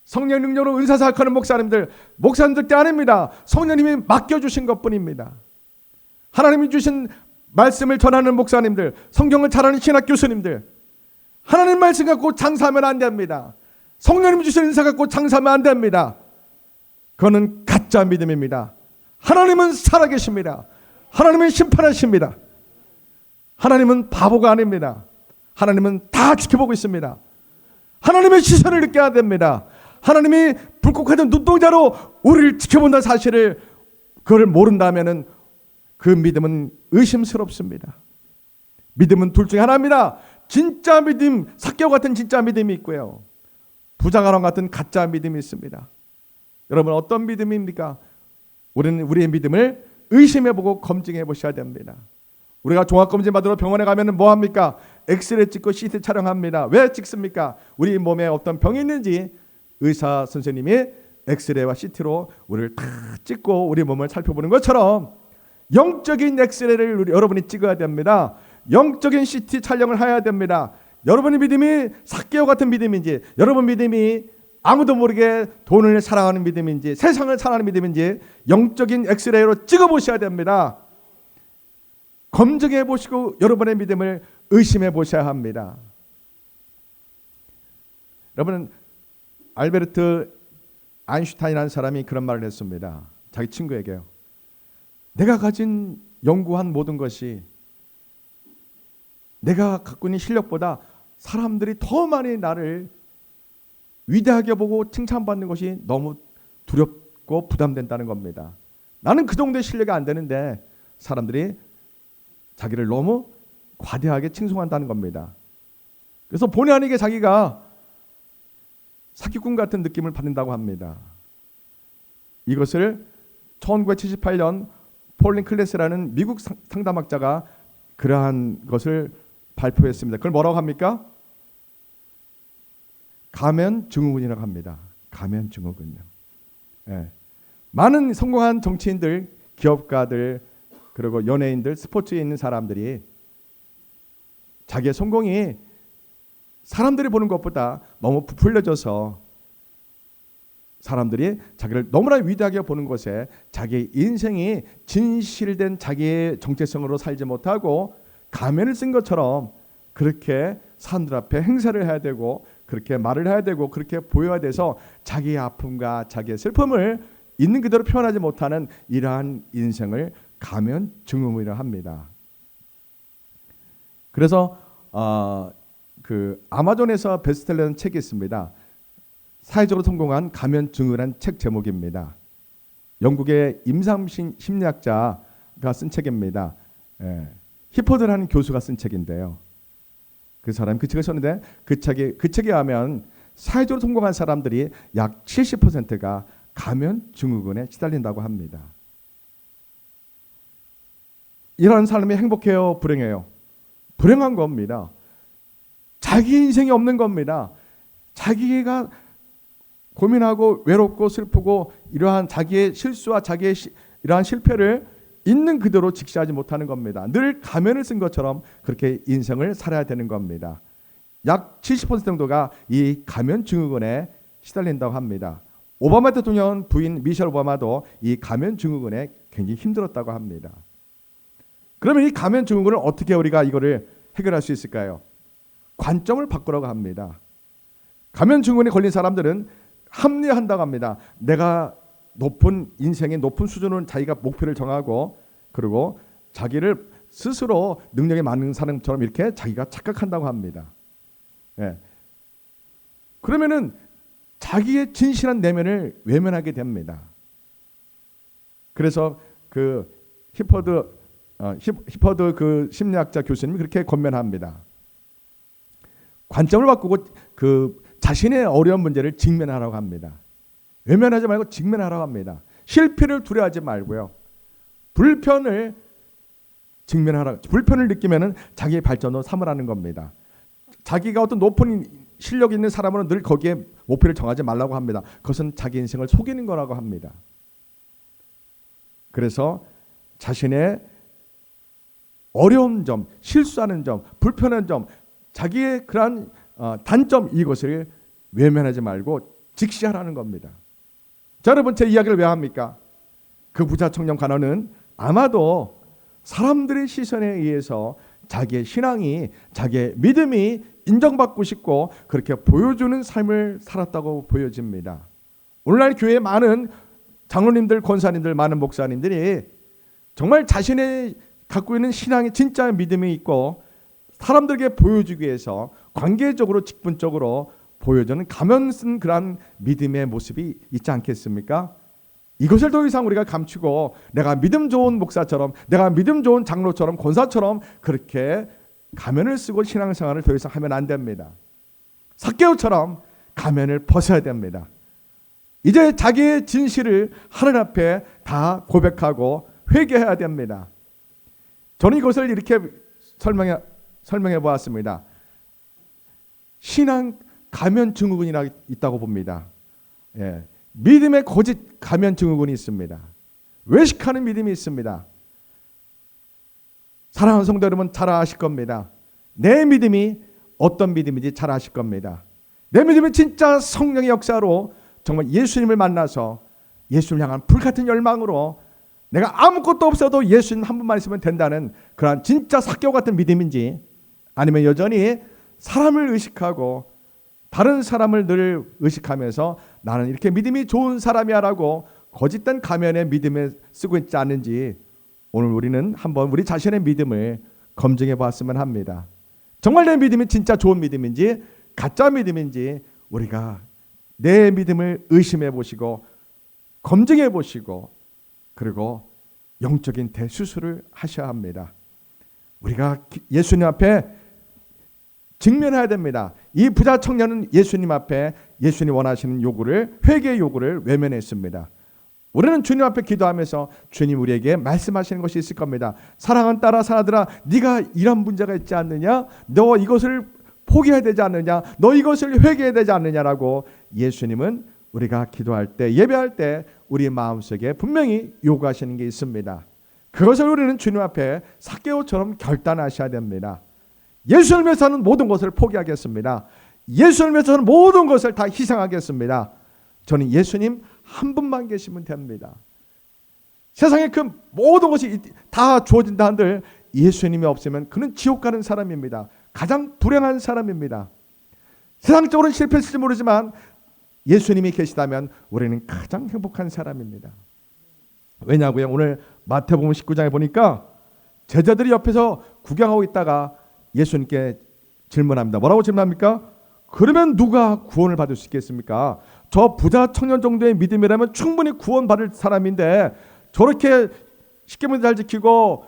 성령 능력으로 은사 사역하는 목사님들 때 아닙니다. 성령님이 맡겨주신 것뿐입니다. 하나님이 주신 말씀을 전하는 목사님들, 성경을 잘하는 신학 교수님들, 하나님 말씀 갖고 장사하면 안 됩니다. 성령님이 주신 은사 갖고 장사하면 안 됩니다. 그거는 가짜 믿음입니다. 하나님은 살아계십니다. 하나님은 심판하십니다. 하나님은 바보가 아닙니다. 하나님은 다 지켜보고 있습니다. 하나님의 시선을 느껴야 됩니다. 하나님이 불꽃같은 눈동자로 우리를 지켜본다는 사실을 그걸 모른다면 그 믿음은 의심스럽습니다. 믿음은 둘 중에 하나입니다. 진짜 믿음, 삭개오 같은 진짜 믿음이 있고요. 부자가랑 같은 가짜 믿음이 있습니다. 여러분 어떤 믿음입니까? 우리는 우리의 믿음을 의심해보고 검증해 보셔야 됩니다. 우리가 종합검진 받으러 병원에 가면 뭐 합니까? 엑스레이 찍고 CT 촬영합니다. 왜 찍습니까? 우리 몸에 어떤 병이 있는지 의사 선생님이 엑스레이와 CT로 우리를 다 찍고 우리 몸을 살펴보는 것처럼 영적인 엑스레이를 여러분이 찍어야 됩니다. 영적인 CT 촬영을 해야 됩니다. 여러분의 믿음이 삭개오 같은 믿음인지, 여러분 믿음이 아무도 모르게 돈을 사랑하는 믿음인지, 세상을 사랑하는 믿음인지 영적인 엑스레이로 찍어보셔야 됩니다. 검증해 보시고 여러분의 믿음을 의심해 보셔야 합니다. 여러분, 알베르트 아인슈타인이라는 사람이 그런 말을 했습니다. 자기 친구에게요. 내가 가진 연구한 모든 것이 내가 갖고 있는 실력보다 사람들이 더 많이 나를 위대하게 보고 칭찬받는 것이 너무 두렵고 부담된다는 겁니다. 나는 그 정도의 실력이 안 되는데 사람들이 자기를 너무 과대하게 칭송한다는 겁니다. 그래서 본의 아니게 자기가 사기꾼 같은 느낌을 받는다고 합니다. 이것을 1978년 폴린 클래스라는 미국 상담학자가 그러한 것을 발표했습니다. 그걸 뭐라고 합니까? 가면증후군이라고 합니다. 가면증후군요. 예. 많은 성공한 정치인들, 기업가들, 그리고 연예인들, 스포츠에 있는 사람들이 자기의 성공이 사람들이 보는 것보다 너무 부풀려져서 사람들이 자기를 너무나 위대하게 보는 것에 자기의 인생이 진실된 자기의 정체성으로 살지 못하고 가면을 쓴 것처럼 그렇게 사람들 앞에 행사를 해야 되고 그렇게 말을 해야 되고 그렇게 보여야 돼서 자기의 아픔과 자기의 슬픔을 있는 그대로 표현하지 못하는 이러한 인생을 가면증후군이라고 합니다. 그래서 아마존에서 베스트셀러는 책이 있습니다. 사회적으로 성공한 가면증후군이라는 책 제목입니다. 영국의 임상 심리학자가 쓴 책입니다. 히포드라는 교수가 쓴 책인데요. 그 사람 그 책을 썼는데 그 책에 하면 사회적으로 성공한 사람들이 약 70%가 가면증후군에 시달린다고 합니다. 이런 사람이 행복해요? 불행해요? 불행한 겁니다. 자기 인생이 없는 겁니다. 자기가 고민하고 외롭고 슬프고 이러한 자기의 실수와 자기의 이러한 실패를 있는 그대로 직시하지 못하는 겁니다. 늘 가면을 쓴 것처럼 그렇게 인생을 살아야 되는 겁니다. 약 70% 정도가 이 가면증후군에 시달린다고 합니다. 오바마 대통령 부인 미셸 오바마도 이 가면증후군에 굉장히 힘들었다고 합니다. 그러면 이 가면증후군을 어떻게 우리가 이거를 해결할 수 있을까요? 관점을 바꾸라고 합니다. 가면증후군에 걸린 사람들은 합리화한다고 합니다. 내가 높은 인생의 높은 수준으로 자기가 목표를 정하고 그리고 자기를 스스로 능력이 많은 사람처럼 이렇게 자기가 착각한다고 합니다. 예. 그러면은 자기의 진실한 내면을 외면하게 됩니다. 그래서 그 히퍼드 그 심리학자 교수님이 그렇게 권면합니다. 관점을 바꾸고 그 자신의 어려운 문제를 직면하라고 합니다. 외면하지 말고 직면하라고 합니다. 실패를 두려워하지 말고요. 불편을 직면하라. 불편을 느끼면은 자기의 발전으로 삼으라는 겁니다. 자기가 어떤 높은 실력 있는 사람은 늘 거기에 목표를 정하지 말라고 합니다. 그것은 자기 인생을 속이는 거라고 합니다. 그래서 자신의 어려운 점, 실수하는 점, 불편한 점, 자기의 그러한 단점 이것을 외면하지 말고 직시하라는 겁니다. 자, 여러분 제 이야기를 왜 합니까? 그 부자 청년 간호는 아마도 사람들의 시선에 의해서 자기의 신앙이, 자기의 믿음이 인정받고 싶고 그렇게 보여주는 삶을 살았다고 보여집니다. 오늘날 교회에 많은 장로님들, 권사님들, 많은 목사님들이 정말 자신의 갖고 있는 신앙이 진짜 믿음이 있고 사람들에게 보여주기 위해서 관계적으로 직분적으로 보여주는 가면 쓴 그런 믿음의 모습이 있지 않겠습니까? 이것을 더 이상 우리가 감추고 내가 믿음 좋은 목사처럼 내가 믿음 좋은 장로처럼 권사처럼 그렇게 가면을 쓰고 신앙생활을 더 이상 하면 안 됩니다. 삭개오처럼 가면을 벗어야 됩니다. 이제 자기의 진실을 하나님 앞에 다 고백하고 회개해야 됩니다. 저는 이것을 이렇게 설명해 보았습니다. 신앙 가면 증후군이 있다고 봅니다. 믿음의 거짓 가면 증후군이 있습니다. 외식하는 믿음이 있습니다. 사랑하는 성도 여러분, 잘 아실 겁니다. 내 믿음이 어떤 믿음인지 잘 아실 겁니다. 내 믿음은 진짜 성령의 역사로 정말 예수님을 만나서 예수님을 향한 불같은 열망으로 내가 아무것도 없어도 예수님 한 분만 있으면 된다는 그러한 진짜 삭개오 같은 믿음인지, 아니면 여전히 사람을 의식하고 다른 사람을 늘 의식하면서 나는 이렇게 믿음이 좋은 사람이야 라고 거짓된 가면의 믿음을 쓰고 있지 않는지, 오늘 우리는 한번 우리 자신의 믿음을 검증해 봤으면 합니다. 정말 내 믿음이 진짜 좋은 믿음인지 가짜 믿음인지 우리가 내 믿음을 의심해 보시고 검증해 보시고, 그리고 영적인 대수술을 하셔야 합니다. 우리가 예수님 앞에 직면해야 됩니다. 이 부자 청년은 예수님 앞에 예수님 원하시는 요구를, 회개의 요구를 외면했습니다. 우리는 주님 앞에 기도하면서 주님 우리에게 말씀하시는 것이 있을 겁니다. 사랑하는 딸아, 사랑하들아, 네가 이런 문제가 있지 않느냐? 너 이것을 포기해야 되지 않느냐? 너 이것을 회개해야 되지 않느냐라고 예수님은 우리가 기도할 때, 예배할 때 우리 마음속에 분명히 요구하시는 게 있습니다. 그것을 우리는 주님 앞에 삭개오처럼 결단하셔야 됩니다. 예수를 위해서는 모든 것을 포기하겠습니다. 예수를 위해서는 모든 것을 다 희생하겠습니다. 저는 예수님 한 분만 계시면 됩니다. 세상에 그 모든 것이 다 주어진다 한들 예수님이 없으면 그는 지옥 가는 사람입니다. 가장 불행한 사람입니다. 세상적으로는 실패했을지 모르지만 예수님이 계시다면 우리는 가장 행복한 사람입니다. 왜냐고요? 오늘 마태복음 19장에 보니까 제자들이 옆에서 구경하고 있다가 예수님께 질문합니다. 뭐라고 질문합니까? 그러면 누가 구원을 받을 수 있겠습니까? 저 부자 청년 정도의 믿음이라면 충분히 구원받을 사람인데 저렇게 십계명도 잘 지키고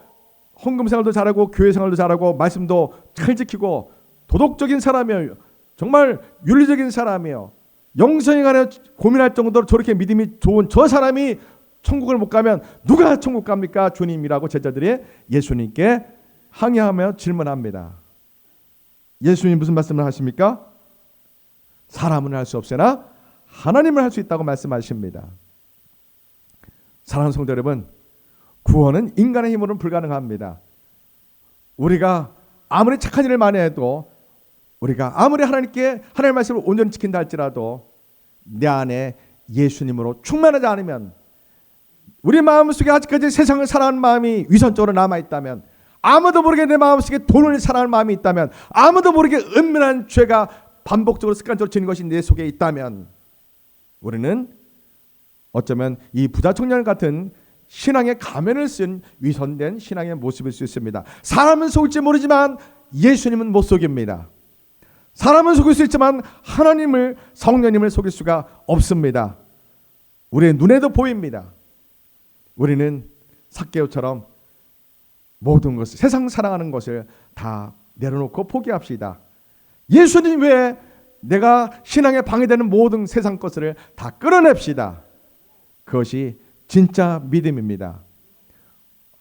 헌금 생활도 잘하고 교회 생활도 잘하고 말씀도 잘 지키고 도덕적인 사람이에요. 정말 윤리적인 사람이에요. 영생에 관해 고민할 정도로 저렇게 믿음이 좋은 저 사람이 천국을 못 가면 누가 천국 갑니까? 주님이라고 제자들이 예수님께 항의하며 질문합니다. 예수님 무슨 말씀을 하십니까? 사람은 할 수 없으나 하나님은 할 수 있다고 말씀하십니다. 사랑하는 성도 여러분, 구원은 인간의 힘으로는 불가능합니다. 우리가 아무리 착한 일을 많이 해도, 우리가 아무리 하나님께 하나님의 말씀을 온전히 지킨다 할지라도 내 안에 예수님으로 충만하지 않으면, 우리 마음속에 아직까지 세상을 사랑하는 마음이 위선적으로 남아있다면, 아무도 모르게 내 마음속에 돈을 사랑하는 마음이 있다면, 아무도 모르게 은밀한 죄가 반복적으로 습관적으로 지는 것이 내 속에 있다면, 우리는 어쩌면 이 부자 청년 같은 신앙의 가면을 쓴 위선된 신앙의 모습일 수 있습니다. 사람은 속일지 모르지만 예수님은 못 속입니다. 사람은 속일 수 있지만 하나님을, 성령님을 속일 수가 없습니다. 우리의 눈에도 보입니다. 우리는 삭개오처럼 모든 것을, 세상 사랑하는 것을 다 내려놓고 포기합시다. 예수님 외에 내가 신앙에 방해되는 모든 세상 것을 다 끌어냅시다. 그것이 진짜 믿음입니다.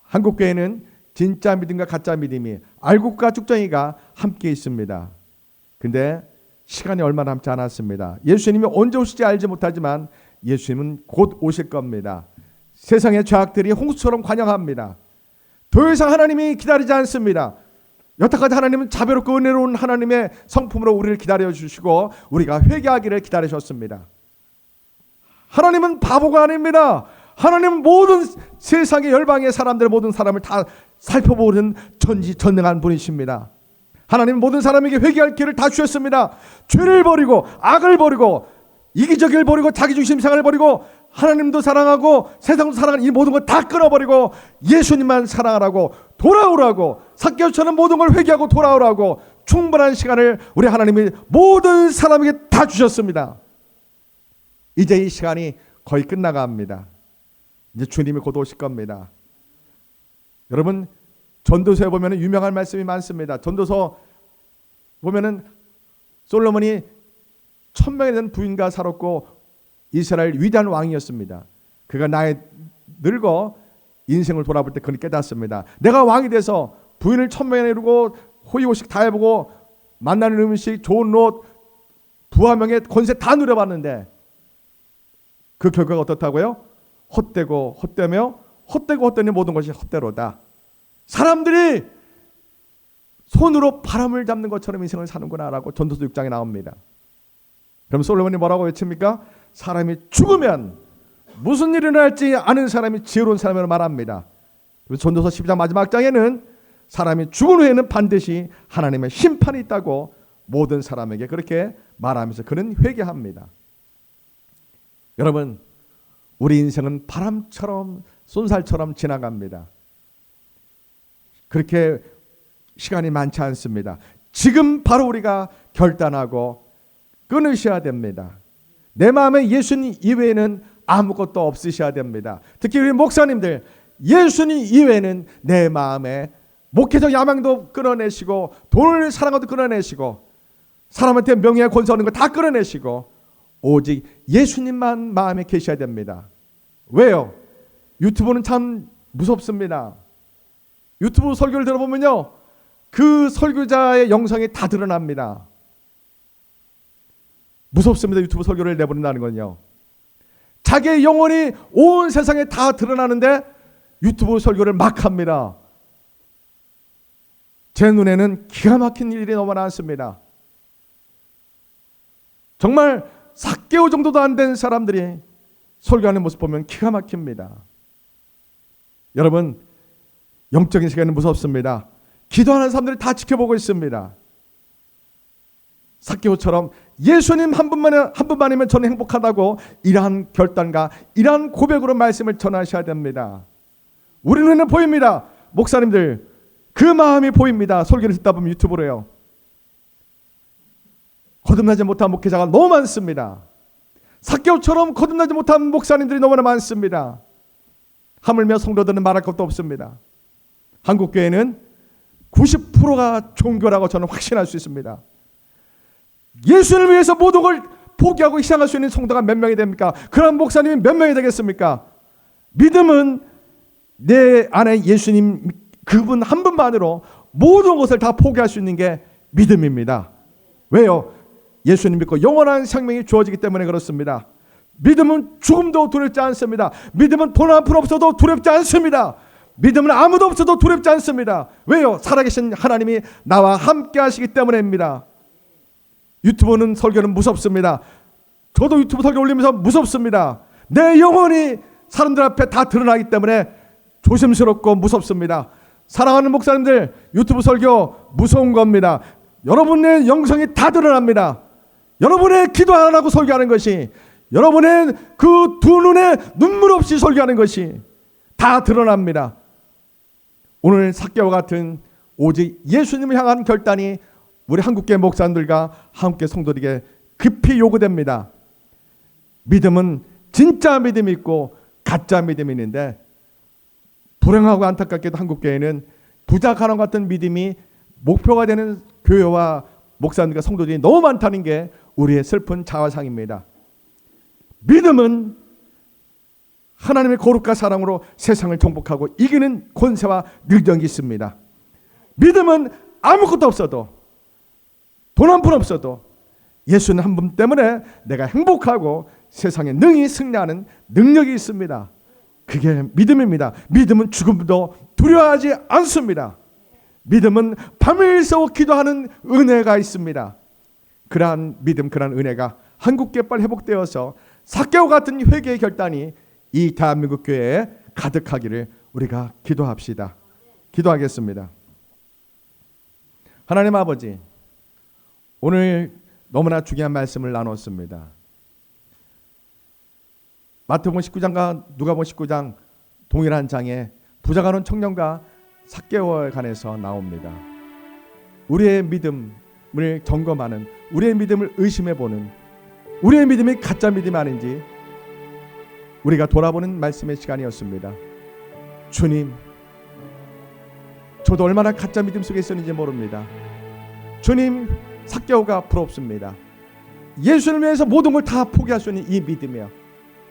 한국교회는 진짜 믿음과 가짜 믿음이, 알곡과 쭉정이가 함께 있습니다. 근데 시간이 얼마 남지 않았습니다. 예수님이 언제 오실지 알지 못하지만 예수님은 곧 오실 겁니다. 세상의 죄악들이 홍수처럼 관영합니다. 더 이상 하나님이 기다리지 않습니다. 여태까지 하나님은 자비롭고 은혜로운 하나님의 성품으로 우리를 기다려주시고 우리가 회개하기를 기다리셨습니다. 하나님은 바보가 아닙니다. 하나님은 모든 세상의 열방의 사람들, 모든 사람을 다 살펴보는 전지전능한 분이십니다. 하나님은 모든 사람에게 회개할 기회를 다 주셨습니다. 죄를 버리고 악을 버리고 이기적을 버리고 자기중심 생활을 버리고 하나님도 사랑하고 세상도 사랑하는 이 모든 걸 다 끊어버리고 예수님만 사랑하라고, 돌아오라고, 삭개오처럼 모든 걸 회개하고 돌아오라고 충분한 시간을 우리 하나님이 모든 사람에게 다 주셨습니다. 이제 이 시간이 거의 끝나갑니다. 이제 주님이 곧 오실 겁니다. 여러분, 전도서에 보면 유명한 말씀이 많습니다. 전도서 보면은 솔로몬이 천명에 대한 부인과 살았고 이스라엘 위대한 왕이었습니다. 그가 나이 늙어 인생을 돌아볼 때 그는 깨닫습니다. 내가 왕이 돼서 부인을 천명에 이루고 호의호식 다 해보고 만나는 음식, 좋은 옷, 부하명예, 권세 다 누려봤는데 그 결과가 어떻다고요? 헛되고 헛되며 헛되고 헛되니 모든 것이 헛되로다. 사람들이 손으로 바람을 잡는 것처럼 인생을 사는구나라고 전도서 6장에 나옵니다. 그럼 솔로몬이 뭐라고 외칩니까? 사람이 죽으면 무슨 일이 일어날지 아는 사람이 지혜로운 사람이라고 말합니다. 전도서 12장 마지막 장에는 사람이 죽은 후에는 반드시 하나님의 심판이 있다고 모든 사람에게 그렇게 말하면서 그는 회개합니다. 여러분, 우리 인생은 바람처럼 쏜살처럼 지나갑니다. 그렇게 시간이 많지 않습니다. 지금 바로 우리가 결단하고 끊으셔야 됩니다. 내 마음에 예수님 이외에는 아무것도 없으셔야 됩니다. 특히 우리 목사님들, 예수님 이외에는 내 마음에 목회적 야망도 끊어내시고 돈을 사랑하는 것도 끊어내시고 사람한테 명예와 권세 얻는 거 다 끊어내시고 오직 예수님만 마음에 계셔야 됩니다. 왜요? 유튜브는 참 무섭습니다. 유튜브 설교를 들어보면요, 그 설교자의 영상이 다 드러납니다. 무섭습니다. 유튜브 설교를 내버린다는 건요. 자기의 영혼이 온 세상에 다 드러나는데 유튜브 설교를 막 합니다. 제 눈에는 기가 막힌 일이 너무 많습니다. 정말 삭개오 정도도 안 된 사람들이 설교하는 모습 보면 기가 막힙니다. 여러분, 영적인 세계는 무섭습니다. 기도하는 사람들이 다 지켜보고 있습니다. 삭개오처럼 예수님 한 분만이면 저는 행복하다고 이러한 결단과 이러한 고백으로 말씀을 전하셔야 됩니다. 우리 눈에는 보입니다. 목사님들, 그 마음이 보입니다. 설교를 듣다 보면 유튜브로요. 거듭나지 못한 목회자가 너무 많습니다. 삭개오처럼 거듭나지 못한 목사님들이 너무나 많습니다. 하물며 성도들은 말할 것도 없습니다. 한국교회는 90%가 종교라고 저는 확신할 수 있습니다. 예수를 위해서 모든 걸 포기하고 희생할 수 있는 성도가 몇 명이 됩니까? 그런 목사님이 몇 명이 되겠습니까? 믿음은 내 안에 예수님 그분 한 분만으로 모든 것을 다 포기할 수 있는 게 믿음입니다. 왜요? 예수님 믿고 영원한 생명이 주어지기 때문에 그렇습니다. 믿음은 죽음도 두렵지 않습니다. 믿음은 돈 한 푼 없어도 두렵지 않습니다. 믿음은 아무도 없어도 두렵지 않습니다. 왜요? 살아계신 하나님이 나와 함께 하시기 때문입니다. 유튜브는 설교는 무섭습니다. 저도 유튜브 설교 올리면서 무섭습니다. 내 영혼이 사람들 앞에 다 드러나기 때문에 조심스럽고 무섭습니다. 사랑하는 목사님들, 유튜브 설교 무서운 겁니다. 여러분의 영성이 다 드러납니다. 여러분의 기도 안 하고 설교하는 것이, 여러분의 그 두 눈에 눈물 없이 설교하는 것이 다 드러납니다. 오늘 삭개와 같은 오직 예수님을 향한 결단이 우리 한국교회 목사님들과 한국교회 성도들에게 급히 요구됩니다. 믿음은 진짜 믿음이 있고 가짜 믿음이 있는데, 불행하고 안타깝게도 한국교회는 부자 가난 같은 믿음이 목표가 되는 교회와 목사님과 성도들이 너무 많다는 게 우리의 슬픈 자화상입니다. 믿음은 하나님의 거룩과 사랑으로 세상을 정복하고 이기는 권세와 능력이 있습니다. 믿음은 아무것도 없어도, 돈 한 푼 없어도 예수는 한 분 때문에 내가 행복하고 세상에 능히 승리하는 능력이 있습니다. 그게 믿음입니다. 믿음은 죽음도 두려워하지 않습니다. 믿음은 밤을 새워 기도하는 은혜가 있습니다. 그러한 믿음, 그러한 은혜가 한국교회 빨리 회복되어서 삭개와 같은 회개의 결단이 이 대한민국 교회에 가득하기를 우리가 기도합시다. 기도하겠습니다. 하나님 아버지, 오늘 너무나 중요한 말씀을 나눴습니다. 마태복음 19장과 누가복음 19장 동일한 장에 부자가 는 청년과 삭개오에 관해서 나옵니다. 우리의 믿음을 점검하는, 우리의 믿음을 의심해보는, 우리의 믿음이 가짜 믿음이 아닌지 우리가 돌아보는 말씀의 시간이었습니다. 주님, 저도 얼마나 가짜 믿음 속에 있었는지 모릅니다. 주님, 삭개오가 부럽습니다. 예수를 위해서 모든 걸 다 포기할 수 있는 이 믿음이에요.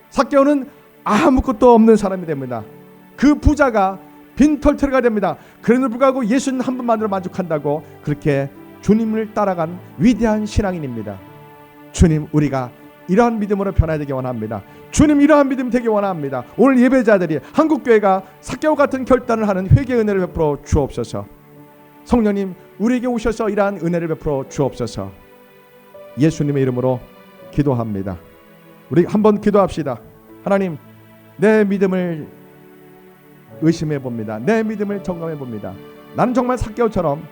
삭개오는 아무것도 없는 사람이 됩니다. 그 부자가 빈털터리가 됩니다. 그럼에도 불구하고 예수님 한 분만으로 만족한다고 그렇게 주님을 따라간 위대한 신앙인입니다. 주님, 우리가 이러한 믿음으로 변화되기 원합니다. 주님, 이러한 믿음 되기 원합니다. 오늘 예배자들이 한국교회가 삭개오 같은 결단을 하는 회개의 은혜를 베풀어 주옵소서. 성령님, 우리에게 오셔서 이러한 은혜를 베풀어 주옵소서. 예수님의 이름으로 기도합니다. 우리 한번 기도합시다. 하나님, 내 믿음을 의심해 봅니다. 내 믿음을 점검해 봅니다. 나는 정말 삭개오처럼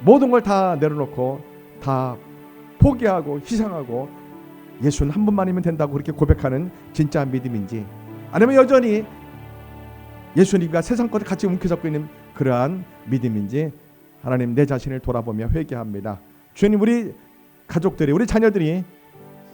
모든 걸 다 내려놓고 다 포기하고 희생하고 예수는 한 분만이면 된다고 그렇게 고백하는 진짜 믿음인지, 아니면 여전히 예수님과 세상 것을 같이 움켜잡고 있는 그러한 믿음인지 하나님, 내 자신을 돌아보며 회개합니다. 주님, 우리 가족들이, 우리 자녀들이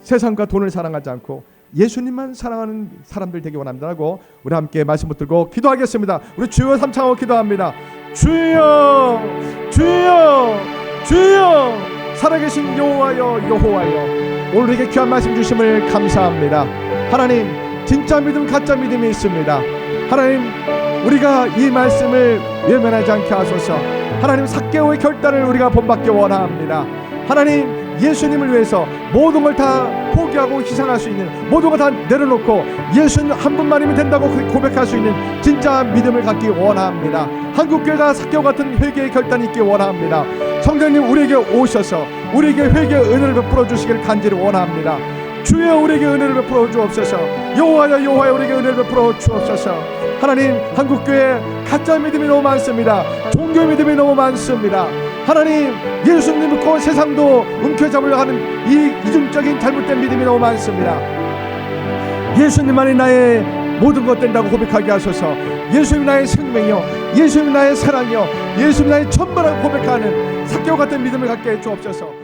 세상과 돈을 사랑하지 않고 예수님만 사랑하는 사람들 되기 원합니다 하고 우리 함께 말씀 붙들고 기도하겠습니다. 우리 주여 삼창하고 기도합니다. 주여, 주여, 주여, 살아계신 여호와여, 여호와여, 오늘 우리에게 귀한 말씀 주심을 감사합니다. 하나님, 진짜 믿음, 가짜 믿음이 있습니다. 하나님, 우리가 이 말씀을 외면하지 않게 하소서. 하나님, 삭개오의 결단을 우리가 본받기 원합니다. 하나님, 예수님을 위해서 모든 걸 다 포기하고 희생할 수 있는, 모든 걸 다 내려놓고 예수님 한 분만이면 된다고 고백할 수 있는 진짜 믿음을 갖기 원합니다. 한국교회가 삭개오 같은 회개의 결단이 있기 원합니다. 성령님, 우리에게 오셔서 우리에게 회개의 은혜를 베풀어 주시길 간절히 원합니다. 주여, 우리에게 은혜를 베풀어 주옵소서. 여호와여, 여호와여, 우리에게 은혜를 베풀어 주옵소서. 하나님, 한국교회 가짜 믿음이 너무 많습니다. 종교 믿음이 너무 많습니다. 하나님, 예수님 믿고 세상도 움켜잡으려 하는 이 이중적인 잘못된 믿음이 너무 많습니다. 예수님만이 나의 모든 것 된다고 고백하게 하소서. 예수님 나의 생명이요, 예수님 나의 사랑이요, 예수님 나의 전부라고 고백하는 삭개오 같은 믿음을 갖게 해 주옵소서.